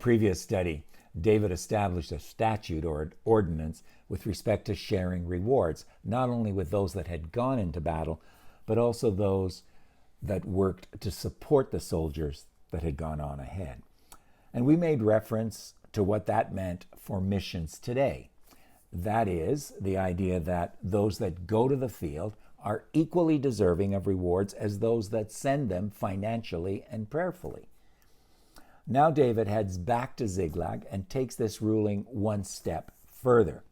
previous study, David established a statute or an ordinance with respect to sharing rewards, not only with those that had gone into battle, but also those that worked to support the soldiers that had gone on ahead. And we made reference to what that meant for missions today. That is, the idea that those that go to the field are equally deserving of rewards as those that send them financially and prayerfully. Now David heads back to Ziklag and takes this ruling one step further.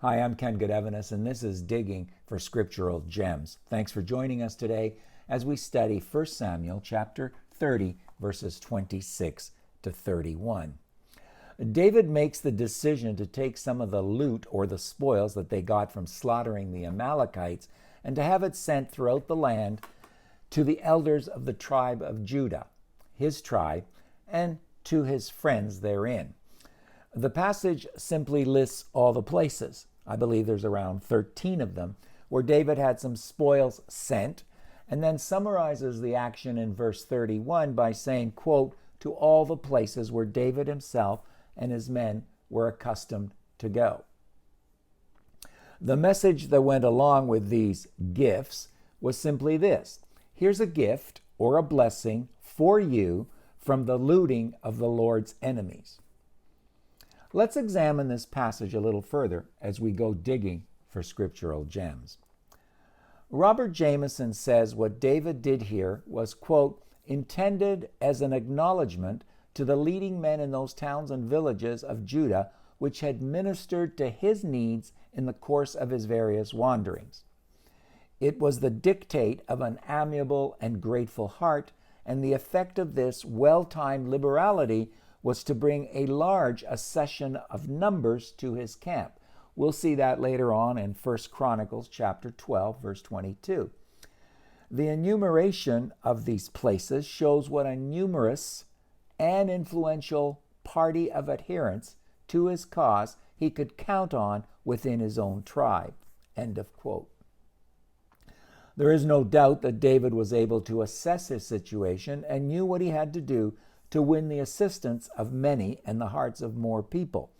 Hi, I'm Ken Godevanis, and this is Digging for Scriptural Gems. Thanks for joining us today as we study 1 Samuel chapter 30, verses 26 to 31. David makes the decision to take some of the loot or the spoils that they got from slaughtering the Amalekites and to have it sent throughout the land to the elders of the tribe of Judah, his tribe, and to his friends therein. The passage simply lists all the places. I believe there's around 13 of them where David had some spoils sent, and then summarizes the action in verse 31 by saying, quote, to all the places where David himself and his men were accustomed to go. The message that went along with these gifts was simply this: here's a gift or a blessing for you from the looting of the Lord's enemies. Let's examine this passage a little further as we go digging for scriptural gems. Robert Jameson says what David did here was, quote, intended as an acknowledgement to the leading men in those towns and villages of Judah which had ministered to his needs in the course of his various wanderings. It was the dictate of an amiable and grateful heart, and the effect of this well-timed liberality was to bring a large accession of numbers to his camp. We'll see that later on in 1 Chronicles chapter 12, verse 22. The enumeration of these places shows what a numerous and influential party of adherents to his cause he could count on within his own tribe. End of quote. There is no doubt that David was able to assess his situation and knew what he had to do to win the assistance of many and the hearts of more people.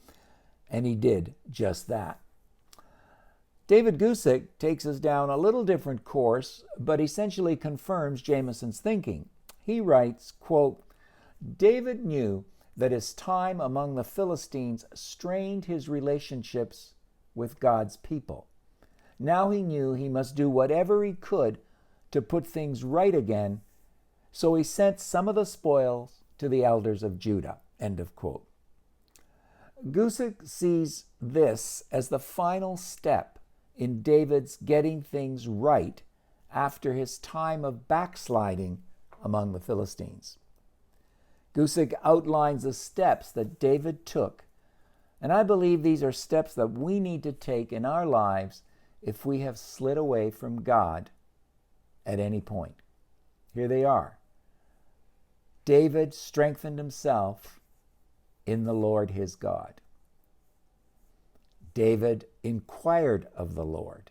And he did just that. David Gusick takes us down a little different course, but essentially confirms Jameson's thinking. He writes, quote, David knew that his time among the Philistines strained his relationships with God's people. Now he knew he must do whatever he could to put things right again, so he sent some of the spoils to the elders of Judah. End of quote. Gusick sees this as the final step in David's getting things right after his time of backsliding among the Philistines. Gusick outlines the steps that David took, and I believe these are steps that we need to take in our lives if we have slid away from God at any point. Here they are. David strengthened himself in the Lord his God. David inquired of the Lord.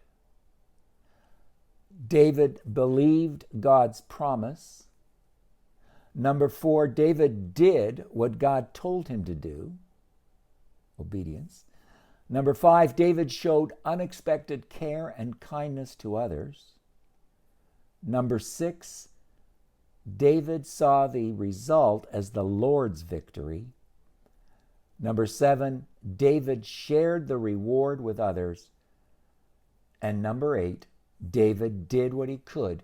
David believed God's promise. Number 4, David did what God told him to do. Obedience. Number 5, David showed unexpected care and kindness to others. Number 6, David saw the result as the Lord's victory. Number 7, David shared the reward with others. And number 8, David did what he could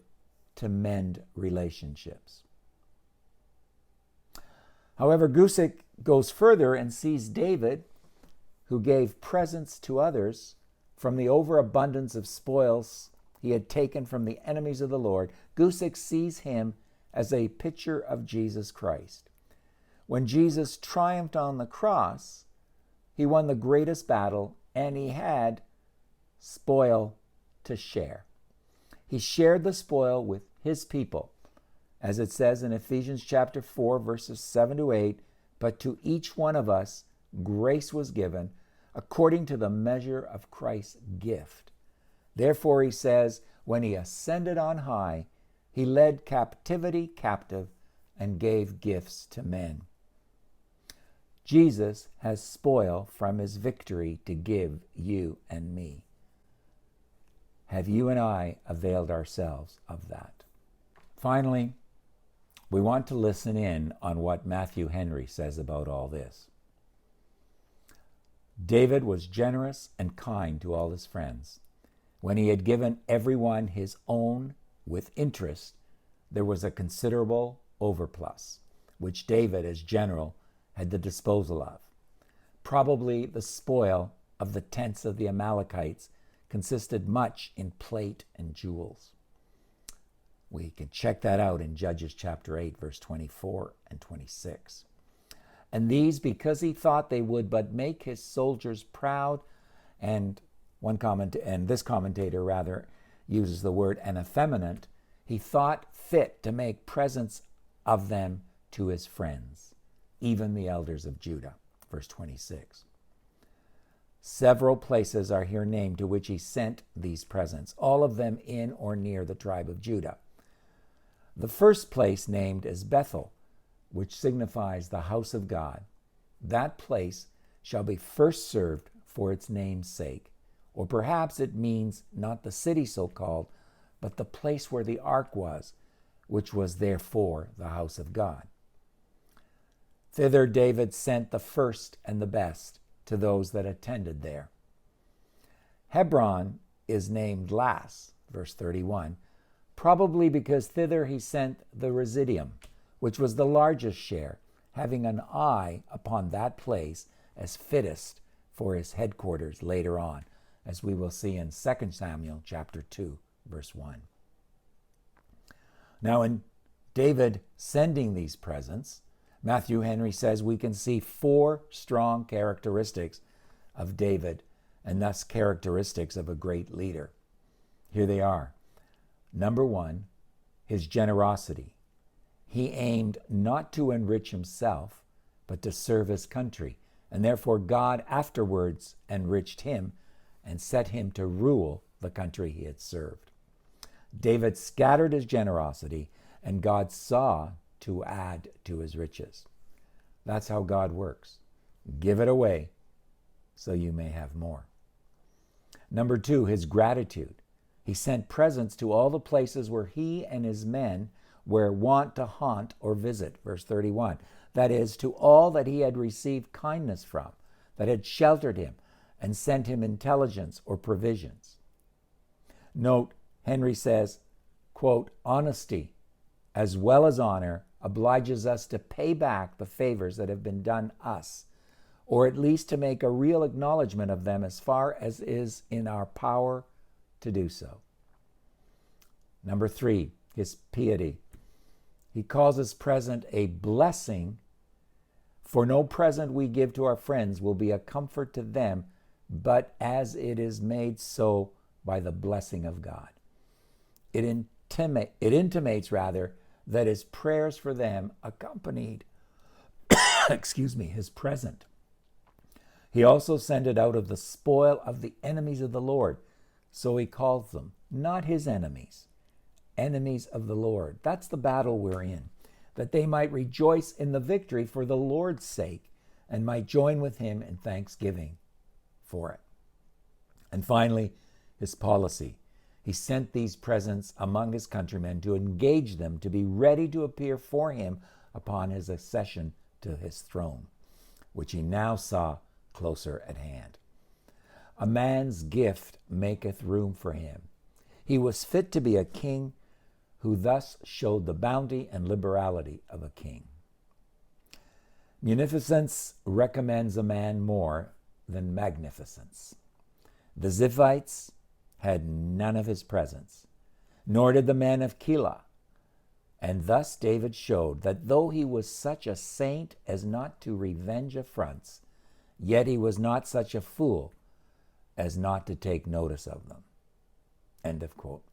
to mend relationships. However, Gusick goes further and sees David, who gave presents to others from the overabundance of spoils he had taken from the enemies of the Lord. Gusick sees him as a picture of Jesus Christ. When Jesus triumphed on the cross, he won the greatest battle, and he had spoil to share. He shared the spoil with his people, as it says in Ephesians chapter 4, verses 7 to 8, but to each one of us grace was given according to the measure of Christ's gift. Therefore, he says, when he ascended on high, he led captivity captive and gave gifts to men. Jesus has spoil from his victory to give you and me. Have you and I availed ourselves of that? Finally, we want to listen in on what Matthew Henry says about all this. David was generous and kind to all his friends. When he had given everyone his own with interest, there was a considerable overplus, which David, as general, had the disposal of. Probably the spoil of the tents of the Amalekites consisted much in plate and jewels. We can check that out in Judges chapter 8, verse 24 and 26. And these, because he thought they would but make his soldiers proud, and this commentator uses the word and effeminate, he thought fit to make presents of them to his friends, even the elders of Judah. Verse 26. Several places are here named to which he sent these presents, all of them in or near the tribe of Judah. The first place named is Bethel, which signifies the house of God. That place shall be first served for its name's sake. Or perhaps it means not the city so called, but the place where the ark was, which was therefore the house of God. Thither David sent the first and the best to those that attended there. Hebron is named last, verse 31, probably because thither he sent the residuum, which was the largest share, having an eye upon that place as fittest for his headquarters later on, as we will see in 2 Samuel chapter 2, verse 1. Now, in David sending these presents, Matthew Henry says we can see 4 strong characteristics of David, and thus characteristics of a great leader. Here they are. Number 1, his generosity. He aimed not to enrich himself, but to serve his country, and therefore God afterwards enriched him and set him to rule the country he had served. David scattered his generosity, and God saw to add to his riches. That's how God works. Give it away so you may have more. Number 2, his gratitude. He sent presents to all the places where he and his men were wont to haunt or visit, verse 31. That is, to all that he had received kindness from, that had sheltered him and sent him intelligence or provisions. Note, Henry says, quote, honesty as well as honor obliges us to pay back the favors that have been done us, or at least to make a real acknowledgement of them as far as is in our power to do so. Number 3, his piety. He calls his present a blessing, for no present we give to our friends will be a comfort to them, but as it is made so by the blessing of God. It intimates that his prayers for them accompanied his present. He also sent it out of the spoil of the enemies of the Lord. So he calls them, not his enemies, enemies of the Lord. That's the battle we're in, that they might rejoice in the victory for the Lord's sake and might join with him in thanksgiving for it. And finally, his policy. He sent these presents among his countrymen to engage them to be ready to appear for him upon his accession to his throne, which he now saw closer at hand. A man's gift maketh room for him. He was fit to be a king, who thus showed the bounty and liberality of a king. Munificence recommends a man more than magnificence. The Ziphites had none of his presents, nor did the men of Keilah. And thus David showed that though he was such a saint as not to revenge affronts, yet he was not such a fool as not to take notice of them. End of quote.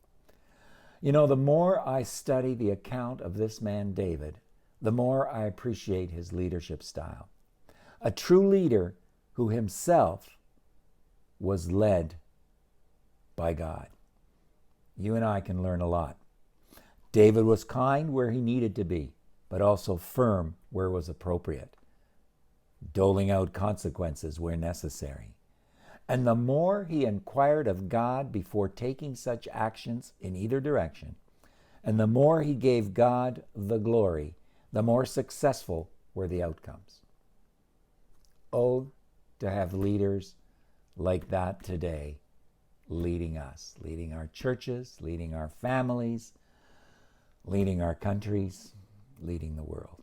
You know, the more I study the account of this man David, the more I appreciate his leadership style. A true leader who himself was led by God. You and I can learn a lot. David was kind where he needed to be, but also firm where it was appropriate. doling out consequences where necessary. And the more he inquired of God before taking such actions in either direction, and the more he gave God the glory, the more successful were the outcomes. Oh, to have leaders like that today, leading us, leading our churches, leading our families, leading our countries, leading the world.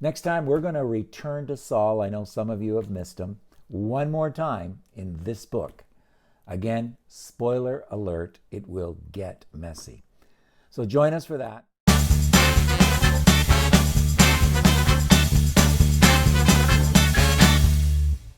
Next time, we're going to return to Saul. I know some of you have missed him. One more time in this book. Again, spoiler alert, it will get messy. So join us for that.